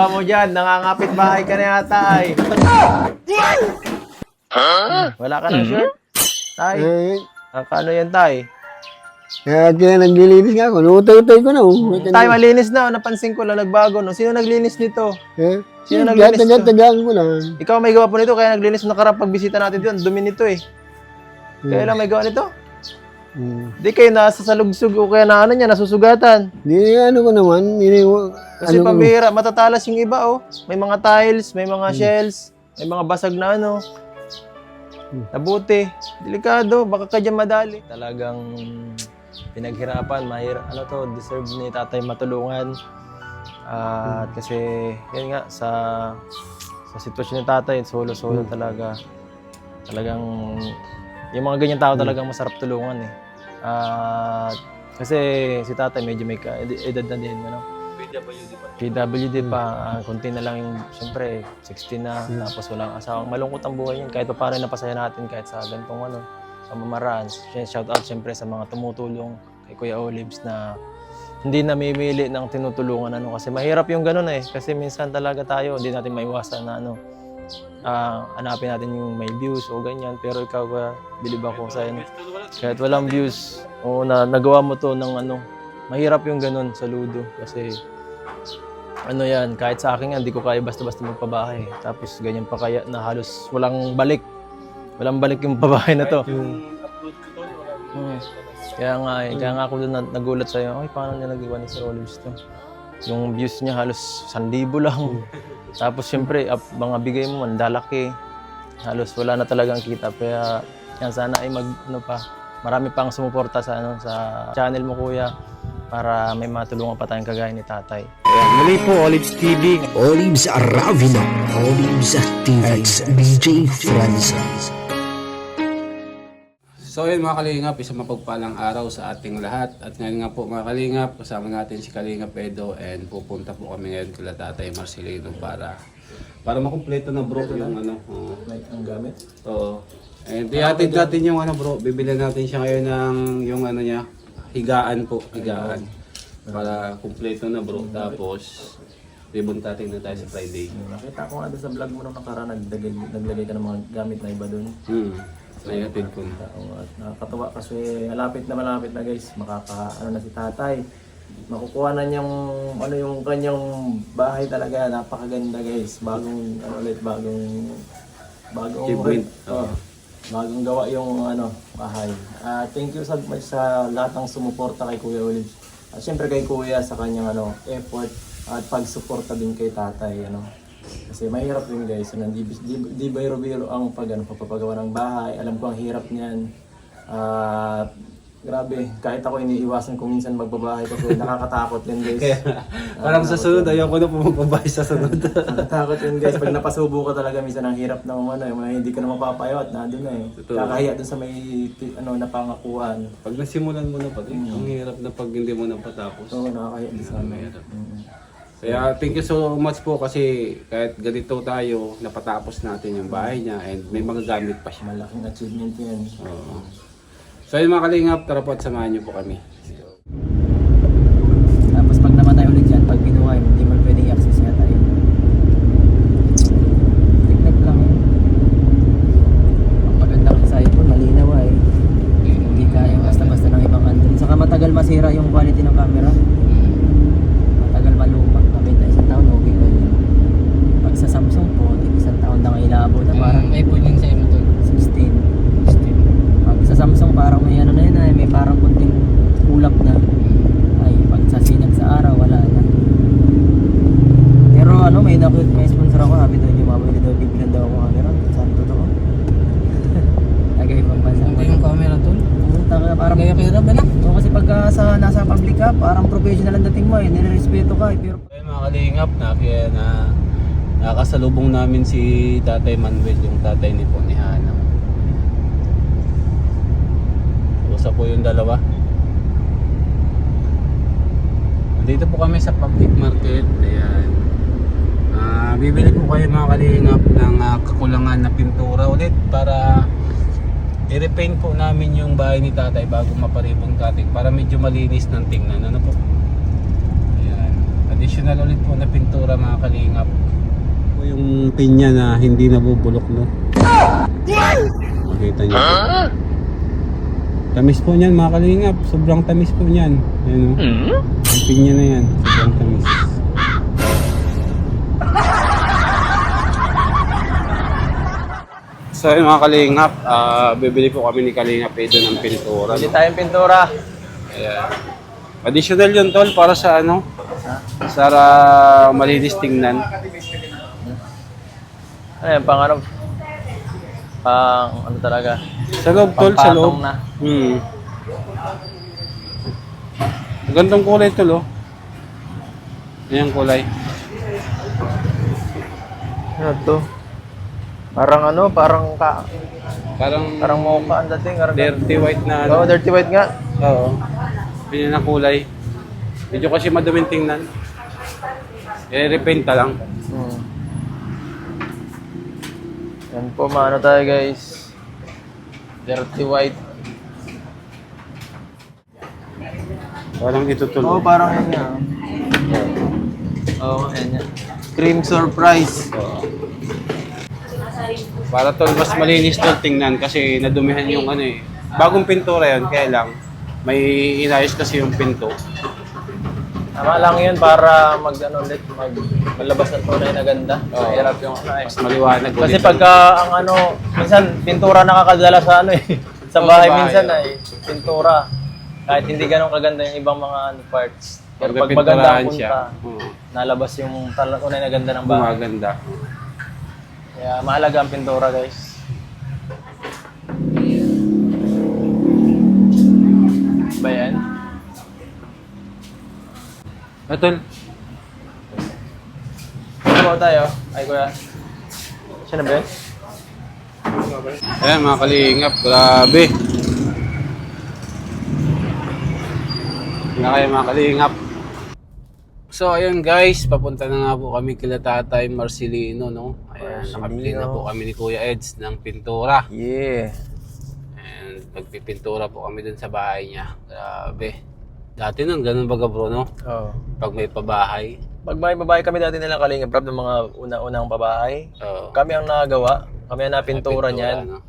Mo dyan, nangangapit bahay ka na yata ay. Wala ka ng shirt? Tay, ano yan tay? Kaya naglilinis nga ako. Nutay-utay ko na. Tay, malinis na. Napansin ko lang, nagbago. No? Sino naglinis nito? Sino naglinis nito? Tagaan ko lang. Ikaw may gawa po nito, kaya naglinis mo nakarang pagbisita natin dito. Dumi nito eh. Kaya lang may gawa nito? Di kayo nasa salugsug o kaya na ano niya, nasusugatan. Di ano ko naman. Kasi pambihira, matatalas yung iba oh. May mga tiles, may mga shells, may mga basag na ano. Nabuti. Delikado, baka ka dyan madali. Talagang pinaghirapan, mahirap. Ano to, deserve ni tatay matulungan. At kasi, yun nga, sa sitwasyon ni tatay, solo-solo talaga. Talagang, yung mga ganyan tao talagang masarap tulungan eh. Kasi si tatay medyo may edad na din, ano? PWD pa, konti na lang yung, siyempre, 16 na, tapos walang asawang. Malungkot ang buhay yun, kahit pa paano napasaya natin, kahit sa ganitong ano, pamamaraan. Shout out siyempre sa mga tumutulong kay Kuya Olives na hindi namimili ng tinutulungan, ano, kasi mahirap yung ganun eh, kasi minsan talaga tayo, hindi natin maiwasan na ano, hanapin natin yung may views o ganyan, pero ikaw bilib ako sa ano, kahit walang views o nagawa mo to ng ano, mahirap yung ganun sa ludo kasi ano yan, kahit sa akin hindi ko kaya basta-basta magpabahay, tapos ganyan pa kaya na halos walang balik yung pabahay na to. Kaya nga ako doon nagulat sa'yo, ay paano niya nagawa ni Sir Olives to? Yung views niya halos 1,000 lang. Tapos siyempre, mga bigay mo, mandalaki. Halos wala na talagang kita. Kaya yan, sana ay marami pang sumuporta sa channel mo kuya para may matulungan pa tayong kagaya ni tatay. Muli po, Olives TV. Olives Aravino, Olives TV, DJ Francis. So yun mga kalingap, isang mapagpalang araw sa ating lahat. At ngayon nga po mga kalingap, kasama natin si Kalingap Edo and pupunta po kami ngayon kila Tatay Marcelino para makumpleto na bro yung ano. Ang gamit? Oo. And ihatid natin yung ano bro, bibili natin siya ngayon ng yung ano niya, higaan po, higaan. Para kumpleto na bro, tapos bibuntatin na tayo sa Friday. Nakita ko nga doon sa vlog mo nung nakaraan, naglagay ka ng mga gamit na iba doon. Naihatid ko na. Nakakatawa kasi malapit na guys, ano na si tatay. Makukuha na niyang yung kanyang bahay talaga, napakaganda guys. Bagong Achievement. Bagong gawa yung bahay. Thank you so much sa lahat ng sumuporta kay Kuya Olives. At syempre kay Kuya sa kanyang effort at pagsuporta din kay tatay, Kasi mahirap din guys, di biro-biro ang pagpapagawa ng bahay. Alam ko ang hirap niyan. Grabe, kahit ako iniiwasan ko minsan magbabahay kasi nakakatakot din guys. Parang sa sunod, ayaw ko na po magbabahay sa sunod. Nakakatakot din guys, pag napasubo ka talaga minsan ang hirap ng hindi ka na mapapayaw at nandun na eh. Kakahiya dun sa may napangakuan. Pag nasimulan mo na pati, ang hirap na pag hindi mo na patapos. Oo, nakakahiya din sa amin. Kaya thank you so much po kasi kahit ganito tayo, napatapos natin yung bahay niya and may magagamit pa siya. Malaking achievement yan. Oo. So yun mga kalingap, tara po at samahan niyo po kami. Tapos pag namatay ulit yan, pag binuhay, hindi mo pwedeng i-access niya tayo. Tignan lang yun. Ang maganda kasi sa iPhone, malinaw ay. Hindi kaya basta-basta ng ibang android. Saka matagal masira yung quality ng camera. Matagal maluma. Kapit na isang taon, okay ba yun? Pag sa Samsung po, isang taon na ilabo na parang iPhone yung sa'yo mo to? 16. Pag sa Samsung parang may na yun may parang kunting ulap na. Ay, pag sa sinag sa araw, wala na. Pero may sponsor ako, sabi daw niyo, mabili daw, bibilan daw ako camera. Saan totoo? Tagay pang bansa. Ano yung camera tol? Parang Kaya kaya ba na? Oo, kasi pag nasa public ka, parang professional ang dating mo eh, nirerespeto ka eh. Pero Ayun mga kalingap, nakasalubong namin si Tatay Manuel, yung tatay ni po ni Hana. Usap po yung dalawa. Dito po kami sa public market. Ayan. Bibili po kayo mga kalingap ng kakulangan na pintura ulit para i-repaint po namin yung bahay ni tatay bago maparibon cutting para medyo malinis ng tingnan. Ano po? Ayan. At Additional ulit po na pintura mga kalingap. Po yung pinya na hindi nabubulok, no? Makita niyo. Tamis po niyan mga kalingap. Sobrang tamis po niyan. Ayan, no? Yung pinya na yan. Sobrang tamis. So yun mga kalingap, bibili po kami ni Kalingap Edo ng pintura. Bili No? tayong pintura. Ayan. Additional yun tol para sa ano? Para malinis tingnan. Ayan, pang ano? Pang ano talaga? Sa loob tol, sa loob. Pampatong na. Gandang kulay tol oh. Ayan kulay. Ano to? Parang ano, parang Parang mocha ang dating. dirty white na Oo, ano. dirty white nga. Oo. Ganyan ang kulay. Medyo kasi maduming tingnan. I-repaint ka lang. Yan po, maano tayo guys. Dirty white. Parang ito tol. Oo, parang yan nga. Oo, yan yan. Cream surprise. Para tol mas malinis tol tingnan kasi nadumihan yung ano eh. Bagong pintura yun, kaya lang may inayos kasi yung pinto. Tama lang yun para maglabas ng tunay na ganda. Oo. Mahirap yung ano eh. Mas maliwanag Kasi ulit. pagka ang ano, minsan pintura nakakadala sa ano eh. Sa Oo, bahay sa bahay, minsan oo. ay pintura. Kahit hindi ganun kaganda yung ibang mga ano, parts. Pero pag Pagpipinturahan maganda ang siya, punta, nalabas yung tunay na ganda ng bahay. gumaganda. Kaya mahalaga ang pintura guys. Ba yan? Tol, Ano ba tayo? Ay kuya. Siya na ba yan? ayan mga kalingap, grabe. Na kayo mga kalingap. So ayun guys, papunta na nga po kami kila Tatay Marcelino, no? Ayan, nakabili na po kami ni Kuya Eds ng pintura. Yeah. And magpipintura po kami dun sa bahay niya. Grabe. Dati nun, ganun baga bro, no? Oo. Pag may pabahay. Pag may babae kami dati nilang Kalingap Rap ng mga una-unang babae. Oo. Kami ang nagawa. Kami ang napintura niyan. No?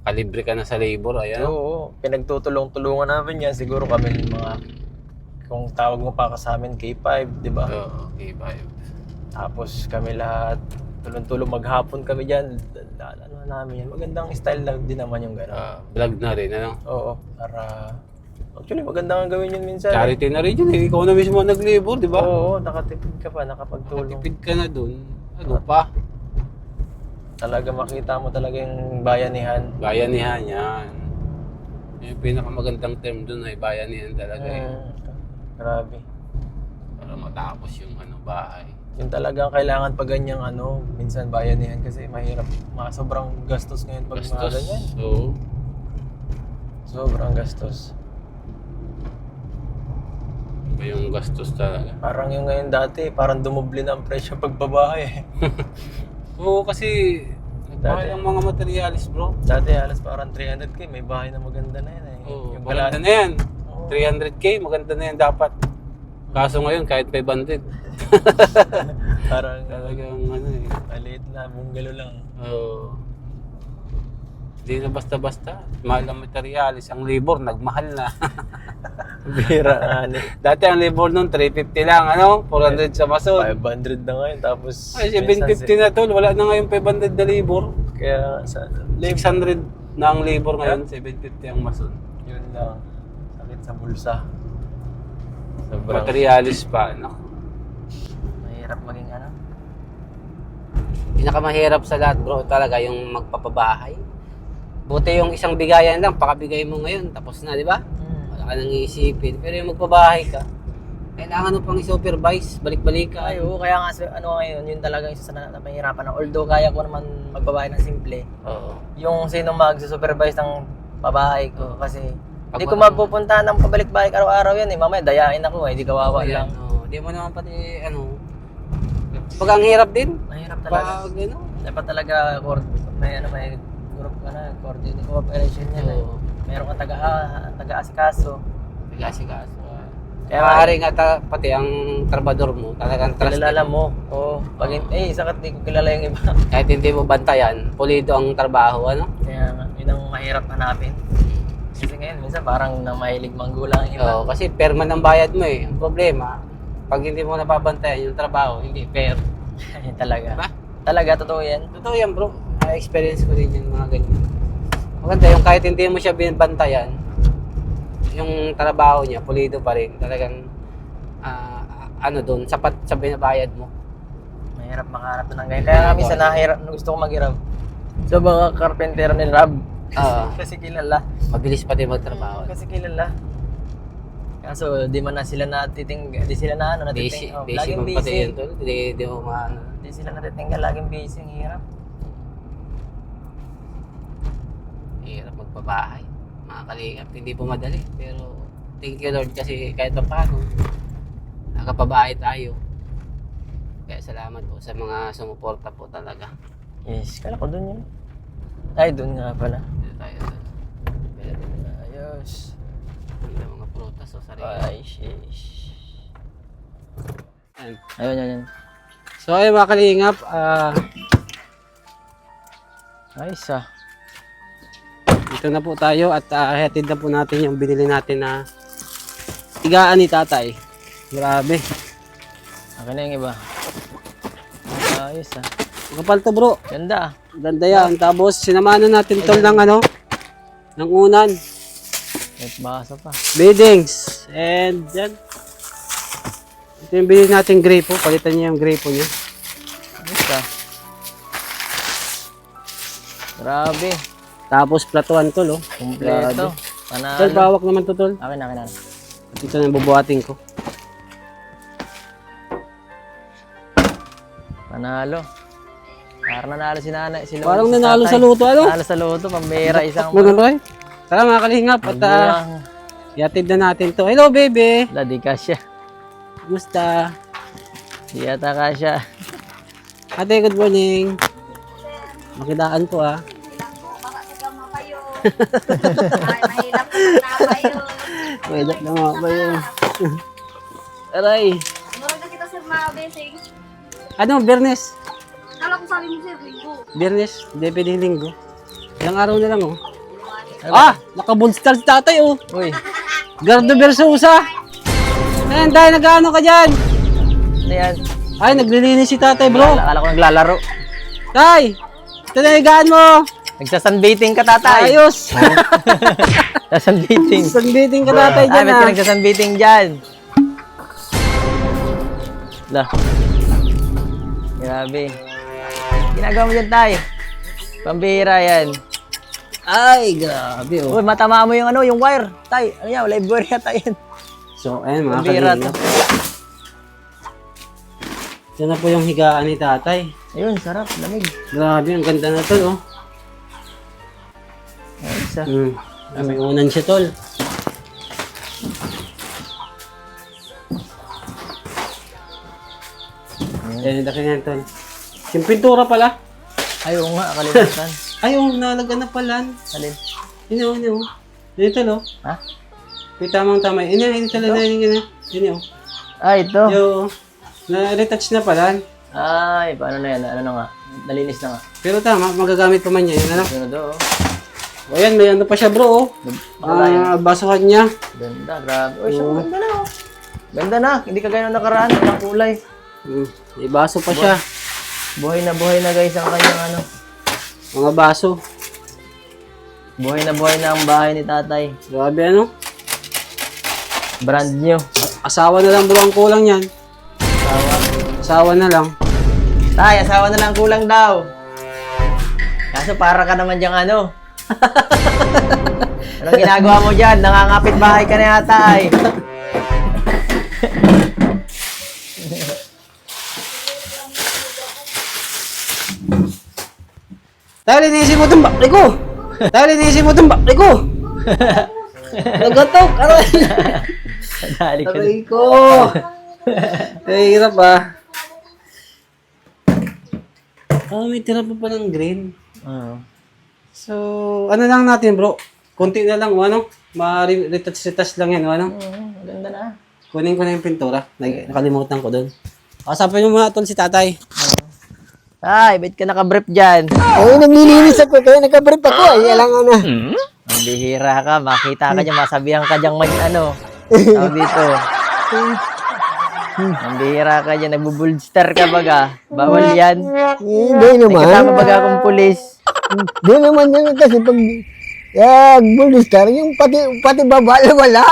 Kalibre ka na sa labor, ayan. Oo. Pinagtutulong-tulungan namin yan. Siguro kami mga, kung tawag mo pa ka sa amin, K5, di ba? Oo, okay, bye. Tapos kami lahat, tulong-tulong maghapon kami dyan. Ano namin yan. Magandang style lang din naman yung gano'n. Vlog na rin, ano? Oo. Para, actually maganda nga gawin yun minsan. Charity na rin yun eh. Ikaw na mismo nag-labor, di ba? Oo, nakatipid ka pa, nakapagtulong. Tipid ka na dun. Ano pa? Talaga makita mo talaga yung bayanihan. Bayanihan yan. Yung pinakamagandang term dun ay bayanihan talaga eh. Grabe. Para matapos yung ano, bahay. Yun talagang kailangan pag ganyang ano, minsan bayanihan kasi mahirap. Sobrang gastos ngayon pag mga ganyan. So, Sobrang gastos. iba yung gastos talaga. Parang yung ngayon dati, parang dumoble na ang presyo pagbabahay. Oo, kasi Dati. nagbahay ang mga materialis bro. Dati alas parang 300k, may bahay na maganda na yan eh. Oo, Yung maganda galas- na yan. Oo. 300k, maganda na yan dapat. Kaso ngayon, kahit 500. Parang Talagang ano eh. maliit na, bungalo lang. Oo. Hindi na basta-basta. Mahal ang materialis. Ang labor, nagmahal na. Bira nga ni. Dati ang labor nun, 350 lang, ano? 400 sa mason. 500 na ngayon, tapos... Ay, 750 na tol. Wala na ngayon 500 na labor. Kaya sa... 600 na ang labor ngayon, 750 ang mason. Yun lang. Sakit sa bulsa. Sobrang Materialis pa, no? mahirap maging ano. Pinakamahirap sa lahat bro talaga yung magpapabahay. Buti yung isang bigayan lang, pakabigay mo ngayon, tapos na, di ba? Wala ka nang iisipin. Pero yung magpabahay ka, kailangan mo pang i-supervise, balik-balik ka. Ay, oo, kaya nga ano ngayon, yun talaga yung isa sa napahirapan. Although kaya ko naman magbabahay ng simple, Oo. yung sino mag-supervise ng pabahay ko kasi hindi ko Pag- mapupuntahan ng pabalik-balik araw-araw yan eh. Mamaya dayain ako eh, hindi kawawa lang. Di mo naman pati, ano, pag ang hirap din, Mahirap talaga. pag ano, Dapat talaga may group ka na, cooperation yan eh. Oo. Meron kang taga-asikaso. bigasi-kaso. Kaya Maaari nga pati ang trabador mo, talagang trusted. kilala mo. Oo. Sakat di ko kilala yung iba. Kahit hindi mo bantayan, pulido ang trabaho, ano? Kaya nga, yun ang mahirap hanapin. Kasi ngayon, minsan parang na mahilig manggulang yung iba. Oo, kasi perman ang bayad mo eh. Ang problema, pag hindi mo nababantayan yung trabaho, hindi fair. Yun talaga. Diba? Talaga, totoo yan. Totoo yan bro, experience ko rin yung mga ganyan. Maganda yung kahit hindi mo siya binabantayan, yung trabaho niya, pulido pa rin. Talagang, ano doon, sapat sa binabayad mo. Mahirap makahanap ng ganyan. Kaya nga minsan gusto ko mag-irab. So mga carpenter ni Rab. Kasi kilala. Mabilis pati magtrabaho. Kasi kilala. Kaso di man na sila natitinggal. Di sila na ano, Busy, natitinggal. busy Laging man pati busy. yun tol. Hindi mo maano. Di sila natitinggal. Laging busy. Ang hirap. Hirap magpabahay. Mga kalingap, hindi po madali. Pero thank you Lord kasi kahit pa paano, nakapabahay tayo. Kaya salamat po sa mga sumuporta po talaga. Yes. Kala ko dun yun. Ay, dun nga pala. Dito tayo doon. Ayos. Ang mga prutas o sarili. Ay, sheesh. Ayan. Ayun. So ayun mga kalingap, Ayos dito na po tayo at hatid na po natin yung binili natin na tigaan ni tatay. Grabe. Akin na yung iba. Ayos Kapal to bro. Ganda Ganda yan. Tapos sinamahan na natin tol ng ano, ng unan. At baso pa. Beddings. And yan. Ito yung binili natin grapo. Palitan niya yung grapo niya. Ayos Grabe. Tapos platuan tol oh. Kompleto. Tol, Panalo. bawak naman to tol. Akin na. At ito na bubuhatin ko. Panalo. Parang nanalo si nanay. Si Parang si nanalo tatay. sa luto ano? Nanalo sa luto. Pambira isang. Ano ba? Tara mga kalingap at Buwang. yatid na natin to. Hello baby. Wala, di kasya. Kumusta? Di yata kasya. Ate, good morning. Makidaan po ah. Mahirap na kayo. Pwede na mga ba yun? Aray. Murag na kita sir mga besing. Ano, Bernes? Kala ko sabi mo sir, linggo. Bernes, hindi pwedeng linggo. Ilang araw na lang oh. Naka-bullstar si tatay oh. Uy. Gardo Versosa. Ayan, dahil nag-ano ka dyan? Ano yan? Ay, naglilinis si tatay bro. Akala ko naglalaro. Tay, ito na higaan mo. Nagsasunbathing ka, tatay. Ayos. Sunbathing. Sunbathing ka tatay Ay, dyan ba't ah. ka nagsasunbathing dyan? Lah. Grabe. Ginagawa mo dyan, tay. Pambira yan. Ay, grabe oh. Uy, matama mo yung ano, yung wire. Tay, ano yan, live wire yata yan. So, ayan mga Pambira to. kalingap. Ito na po yung higaan ni tatay. Ayun, sarap, lamig. Grabe, ang ganda na to oh. Ayos May unan siya tol. Ayan, laki yan tol. Yung pintura pala. Ay, oo nga, kalimutan. Ay, nalagyan na pala. Alin? Yun. Dito no. Ha? May tamang-tama. Ini talaga yun. Yun. Ay, ito. Yung, na-retouch na pala. Ay, paano na yan? Ano na nga? Nalinis na nga. Pero tama, magagamit pa man niya. Yun, ano? Sunod, oo. O yan, may ano pa siya bro. Basuhan niya. Ganda, grabe. Uy, siya, ganda na, oh. Ganda na. Hindi ka ganyan nakaraan. Walang kulay. May baso pa siya. Buhay na guys ang kanyang ano. Mga baso. Buhay na ang bahay ni tatay. Grabe ano. Brand new. Asawa na lang bro ang kulang yan. Asawa na lang. Tay, asawa na lang kulang daw. Kaso para ka naman diyang ano. Anong ginagawa mo dyan? Nangangapit bahay ka na yata ay. Tayo linisin mo itong bakli ko! Tayo linisin mo itong bakli ko! Nagatok! Aray! Dali ka. Aray ko! Hirap ah. May tira pa palang green. Oo. So, ano lang natin bro? Konti na lang, ano? Ma-retouch lang yan, ano? Maganda na. Kunin ko na yung pintura. Nakalimutan ko doon. Kasapin mo muna tol si tatay. Ay, ba't ka nakabrief dyan? Ay, naglilinis ako. Kaya nakabrief ako. Ay, alangan na. Ang bihira ka, makita ka dyan, masabihan ka dyan tawag dito. Ang bihira ka dyan, nagbubulster ka baga. Bawal yan. Hindi May naman. kasama baga akong pulis. Hindi naman yan kasi pag bulistar, yung pati babala wala.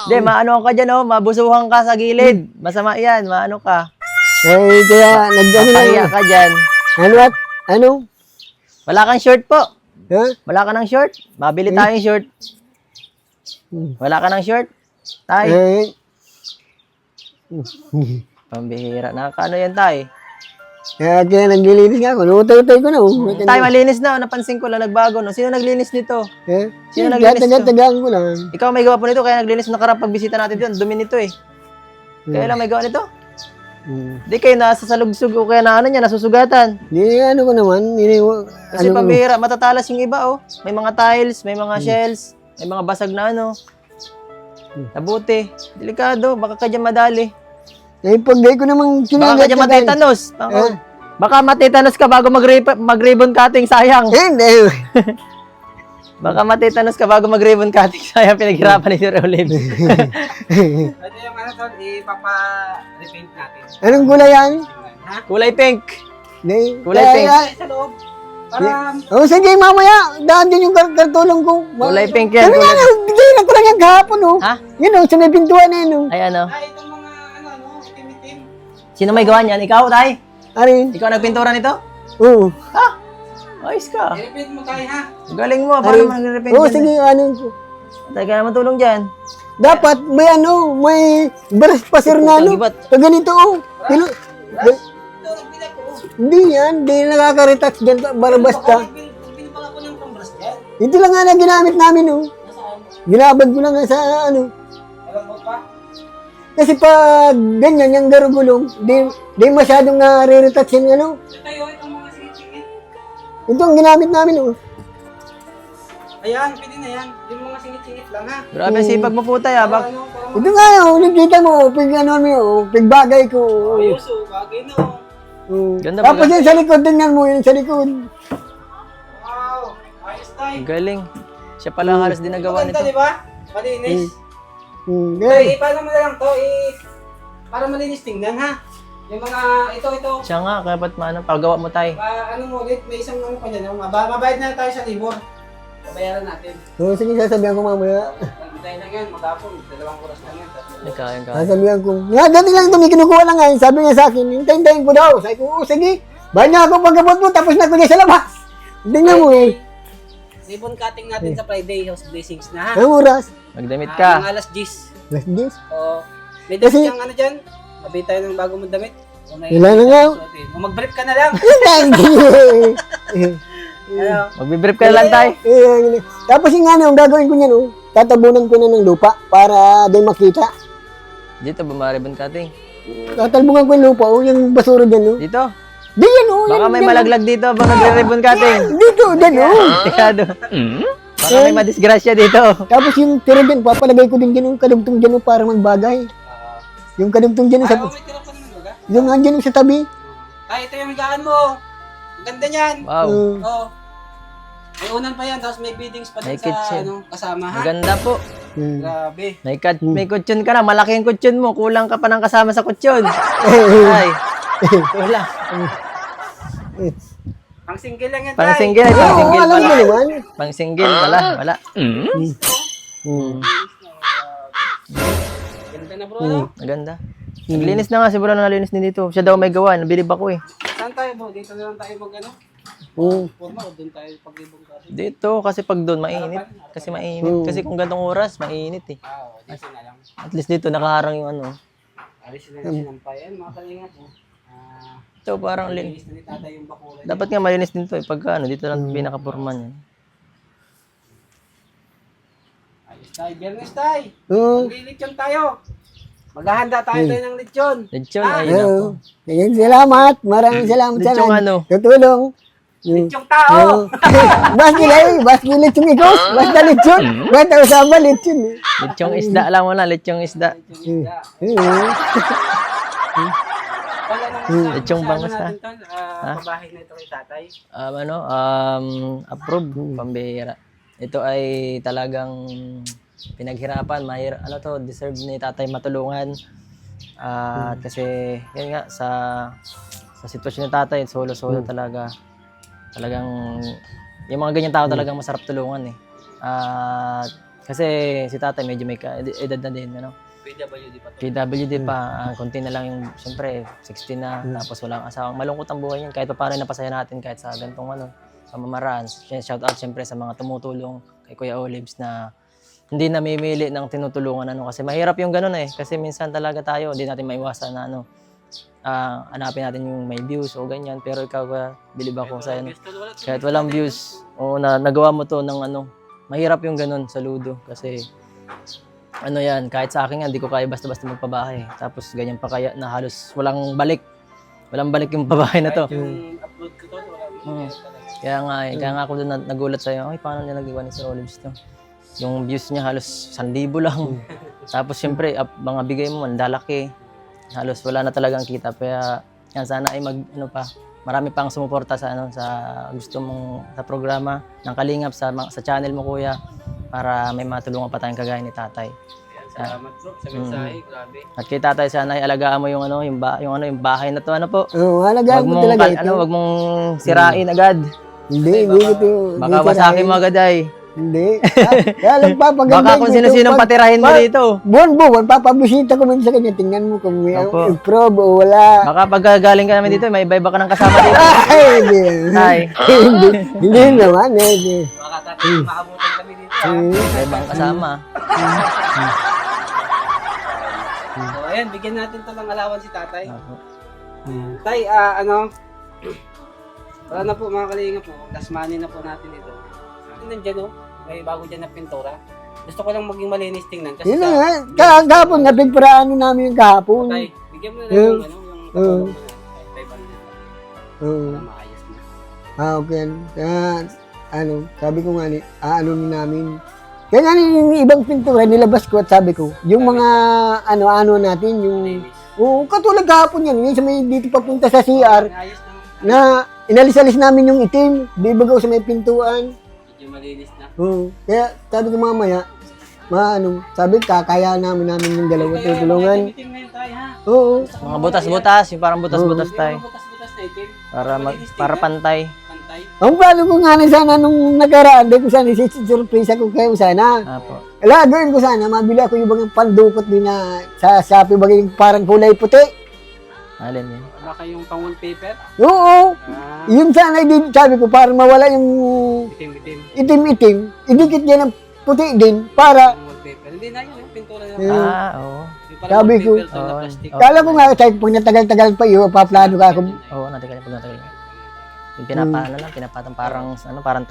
Hindi, maano ka dyan, mabusuhan ka sa gilid. Masama yan, maano ka. Ay, kaya Mapahiya ka dyan. Ano at? Ano? Wala kang short po. Ha? Wala ka ng short. Mabili tayong short. Wala ka ng short. Tay. Ay, Pambihira. Nakakaano yan, tay? kaya naglilinis nga ako. Nutay-utay ko na. Tay, malinis na. Napansin ko lang, nagbago. No? Sino naglinis nito? Sino naglinis to? Tagaan ko lang. Ikaw may gawa po nito, kaya naglinis nakarap pagbisita natin doon. Dumi nito eh. Kaya lang may gawa nito. Di kayo nasa salugsug o kaya na ano niya, nasusugatan. Hindi, ano ko naman. Kasi pambihira, matatalas yung iba oh. May mga tiles, may mga shells, may mga basag na ano. Nabuti. Delikado, baka ka dyan madali. Eh, pag di ko namang Baka ka dyan matitanos. Baka matitanos ka bago mag-ribbon cutting, sayang. Hindi. Baka matitanos ka bago mag-ribbon cutting, sayang pinaghirapan ni Sir Olive. Ito yung ano tol, ipapa-repaint natin. Anong gulay yan? Ha? Kulay pink. Hindi. Kulay pink. Sa loob. Para Oh, sige, mamaya. Daan din yung kartulong ko. Kulay pink yan. Sabi nga, bigyan ko lang yan kahapon, oh. Ha? Yun, oh, sa may pintuan na yun, oh. Ay ano? itong mga itim-itim. Sino may gawa niyan? Ikaw, tay? Arin. Ikaw nagpintura nito? Oo. Ha? Ayos ka. I-repaint mo tayo ha. Galing mo, paano mag-repaint Oo, yan? sige, ano ko. Tayo ka naman tulong dyan. Dapat may ano, may brush pasir na ano. Tagibat. Pag ganito, oh. Hindi yan, hindi nakaka-retouch dyan, para basta. Pinipala ko ng pambras dyan. Ito lang nga na ginamit namin, oh. Ginabad ko lang nga sa ano. Alam mo pa? Kasi pag ganyan, yung garugulong, di masyadong nare-retouch yung ano. Tayo itong mga singit-singit. Ito ang ginamit namin, oh. Ayan, pwede na yan. Yung mga singit-singit lang ha. Grabe ang sipag mo po tayo. Bak Ito nga, oh, nakita mo, pig ano mo, oh, pig bagay ko. Oh. Ayos oh, bagay no. Oh. Ganda Tapos ba? yung sa likod, tingnan mo yung sa likod. Wow, ayos tayo. Galing. Siya pala halos din nagawa Maganda nito. di ba? Malinis. Okay. Paano mo na lang to, para malinis tingnan ha. Yung mga ito. Siya nga, kaya ba't maano, pagawa mo tayo. Ano mo ulit, may isang ano pa dyan. Mabayad na tayo sa libor. Babayaran natin. So, sige, sasabihan ko mamaya. Tayo lang yan, maghapon. 2 oras lang yan. Nagkain ka. Sasabihan ko. Nga, dati lang ito, may kinukuha lang nga. Sabi niya sa akin, hintayin ko daw. Sabi ko, oh, sige. Bahan niya ako pagkabot mo, tapos na ko niya sa labas. Tingnan mo eh. Ribbon cutting natin sa Friday, House Blessings na ha. Ang oras. Magdamit Mga ka. alas 10. Last days. O, may damit Kasi- kang ano dyan? Mabili tayo ng bago mong damit. O, may- Wala na nga. O, mag-brief ka na lang. Ano? Magbibrief ka na lang tayo. Tapos yung ano, ang gagawin ko niyan, oh, tatabunan ko na ng lupa para din makita. Dito ba ma-ribbon cutting? Tatalbungan ko yung lupa, oh, yung basura dyan, oh. Dito. Di yan, oh. Baka yan, may yan, malaglag dito pag nagre-ribbon cutting. Dito, dyan, oh. Tikado. Baka may madisgrasya dito. Tapos yung tira dyan, papalagay ko din dyan, yung kadugtong dyan, oh, para magbagay. Yung kadugtong dyan, Ay, sa, may tira pa naman, baga? yung andyan sa tabi. Ay, ito yung higaan mo. Ang ganda niyan. Wow. Oo. May unan pa yan, tapos may biddings pa din May sa kitchen. kasama ha. Maganda po. Grabe. May kutsyon ka na. Malaki yung kutsyon mo. Kulang ka pa ng kasama sa kutsyon. Ay. Kulang. Ang single lang yan, Pang tay. single. Pang Oo, single alam mo pala. naman. Pang single pala. Wala. Ganda na bro, ano? Maganda. Naglinis na nga. Siguro na nalinis din dito. Siya daw may gawa. Nabilib ako eh. Saan tayo bro? Dito na lang tayo mag ano? Forma o doon tayo paglibong tayo? Dito. Kasi pag doon, mainit. Kasi mainit. Kasi kung gantong oras, mainit eh. Oo, dito na lang. At least dito, nakaharang yung ano. Alis na lang sinampay. Mga kalinga po. So parang Linis na ni tatay yung bakulay. dapat nga malinis din to eh. Pagka ano, dito lang pinaka-forman yan. Ayos tayo. Biyernes tayo. Oo. Maglilitsyon tayo. Maghahanda tayo tayo ng litsyon. Lechon, ayun ako. Oo. Ayan, salamat. Maraming salamat sa Lechong ano? tutulong. Yung tao! Basta lechon ikaw. Basta lechon. Basta usama lechon. Lechong isda lang muna, lechong isda. Lechong bangus, ha? Pabahay na ito kay tatay. Approve, pambihira. Ito ay talagang pinaghirapan, deserve ni tatay matulungan. Kasi, yun nga, sa sitwasyon ni tatay, solo-solo talaga. Talagang, yung mga ganyan tao talagang masarap tulungan eh. Kasi si tatay medyo may edad na din, PWD pa to. PWD pa, konti na lang yung, siyempre, 16 na, tapos walang asawang. Malungkot ang buhay niyan, kahit pa paano napasaya natin, kahit sa gantong pamamaraan. Shout out siyempre sa mga tumutulong kay Kuya Olives na hindi namimili ng tinutulungan, kasi mahirap yung ganun eh. Kasi minsan talaga tayo, hindi natin maiwasan na hanapin natin yung may views o ganyan. Pero ikaw, bilib ako sa kahit walang views, o nagawa mo to ng mahirap yung ganun, saludo. Kasi yan, kahit sa akin nga, hindi ko kaya basta-basta magpabahay. Tapos ganyan pa kaya na halos walang balik yung pabahay na to. Yung upload ko to, Kaya nga ako doon nagulat sa'yo, paano niya nagawa ni Sir Olives to? Yung views niya halos 1,000 lang. Tapos siyempre, mga bigay mo, mandalaki. Halos wala na talagang kita. Kaya yan, sana ay marami pang sumuporta sa gusto mong sa programa ng Kalingap sa channel mo, kuya, para may matulungan pa tayong kagaya ni tatay. Salamat bro sa mensahe, grabe. At kay tatay, sana ay alagaan mo yung bahay na to, po. Alagaan mo talaga ito. Wag mong sirain agad. Hindi ito. Baka basakin mo agad ay. Hindi. Kaya lang papaganda. Baka kung sino-sino patirahin mo dito. Buwan, papabisita ko man sa kanya. Tingnan mo kung may Opo. improve o wala. Baka pag galing ka namin dito, may iba-iba ka ng kasama dito. Ay, hindi. Ay, Hindi naman. Hindi. Baka tatay, makabutan kami dito. may ibang kasama. So ayan, bigyan natin to ng alawan si tatay. Opo. Tay, wala na po mga kalinga po. Last money na po natin ito. Nandiyan may bago dyan na pintura. Gusto ko lang maging malinis tingnan. Kasi Yun na nga. Kahapon, napigparaan namin yung kahapon. Tay, bigyan mo na lang yung katulong mo na. 500 Oo. na maayos na. Okay. Sabi ko nga, namin. Kaya nga yung ibang pintura, nilabas ko at sabi ko, yung mga natin, yung... Oo, katulad kahapon yan. Yung sa may dito papunta sa CR, Ayos na. na inalis-alis namin yung itim. Di ba sa may pintuan? Medyo malinis na. Oo. Kaya sabi ko mamaya, sabi kakaya namin yung dalawa tutulungan. Itim na yun tayo ha. Oo. Mga butas-butas, yung parang butas-butas tayo. Butas-butas na itim. Para pantay. Pantay. Ang plano ko nga na sana nung nakaraan, di ko sana surprise ko kayo sana. Apo. Gawin ko sana, mabili ako yung mga pandukot din na sa Shopee, bagay yung parang kulay puti. Alin yun? Baka yung pang wallpaper. Oo. Yun sana din, sabi ko, para mawala yung Itim-itim. itim-itim, idikit niya ng puti din para, Pang wallpaper. Hindi na yun, yung pintura na. Oo. Yung parang Sabi ko, wallpaper to na plastic. kala ko nga, kahit pag natagal-tagal pa yun, paplano ka ako. Oo, natagal pag natagal. Yung pinapatang parang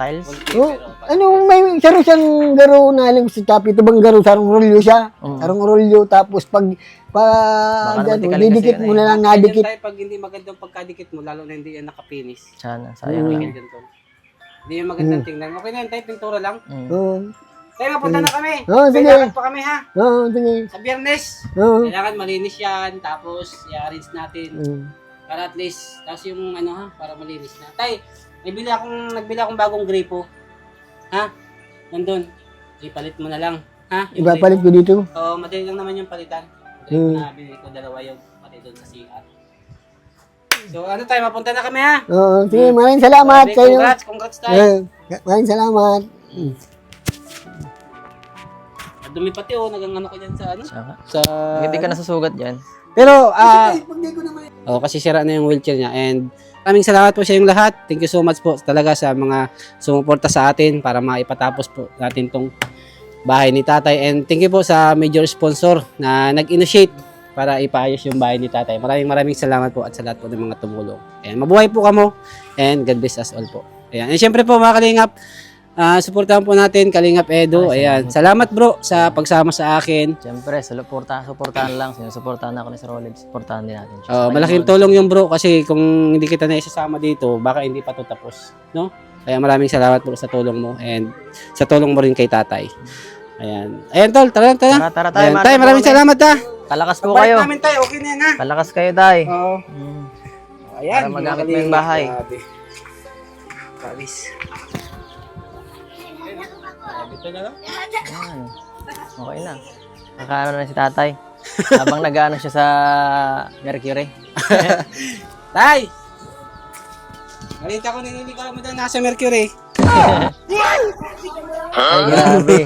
tiles. Oh, Wallpaper. may saro siyang garo na alam sa Shopee, ito bang garo, sarong rolyo siya. Oo. Sarong rolyo, tapos pag naman tikaling didikit kasi mo yun na lang, Ganyan nadikit. tayo pag hindi magandang pagkadikit mo, lalo na hindi yan nakapinis. Sana, sayang lang. Ganyan to. Hindi yung magandang tingnan. Okay na yun tayo, pintura lang. Oo. Tayo, mapunta na kami. Oo, sige. Kailangan pa kami ha. Oo, sige. Sa biyernes. Oo. Kailangan malinis yan, tapos i-arrange natin. Oo. Para at least, tapos yung para malinis na. Tay, nagbili akong bagong gripo. Ha? Nandun. Ipalit mo na lang. Ha? Yung Ipapalit gripo. ko dito. Oo, madali lang naman yung palitan. Nabili ko dalawa yung pati doon sa CR. So tayo, mapunta na kami ha. Oo, sige, maraming salamat sa inyo. Congrats tayo. Maraming salamat. Dumi pati nagangano ko dyan sa Saka. Sa... Hindi ka nasusugat dyan. Pero, kasi sira na yung wheelchair niya and maraming salamat po sa inyong lahat. Thank you so much po talaga sa mga sumuporta sa atin para maipatapos po natin tong bahay ni tatay. And thank you po sa major sponsor na nag-initiate para ipaayos yung bahay ni tatay. Maraming salamat po at sa lahat po ng mga tumulong. And mabuhay po kamo and God bless us all po. Ayan. And syempre po mga kalingap, Suportahan po natin Kalingap Edo. Ayan. Salamat bro sa pagsama sa akin. Siyempre, suportahan lang. Sinusuportahan ako ni Sir Olive. Suportahan din natin. Malaking tulong yung bro kasi kung hindi kita na isasama dito, baka hindi pa to tapos, no? Kaya maraming salamat bro sa tulong mo and sa tulong mo rin kay tatay. Ayan. Ayan tol, tara. Tara tayo. Ayan, tay, maraming salamat ha. Kalakas po Pagbalik kayo. namin tayo, okay na yan ha. Kalakas kayo, tay. Oo. Ayan. Para magamit mo mga yung bahay. grabe. Pawis. Ito na lang. Ayan. Okay na. Kakaano na si tatay. Habang nag-ano siya sa Mercury. Tay! Balita ko nililigaw mo doon nasa Mercury. Ay, grabe.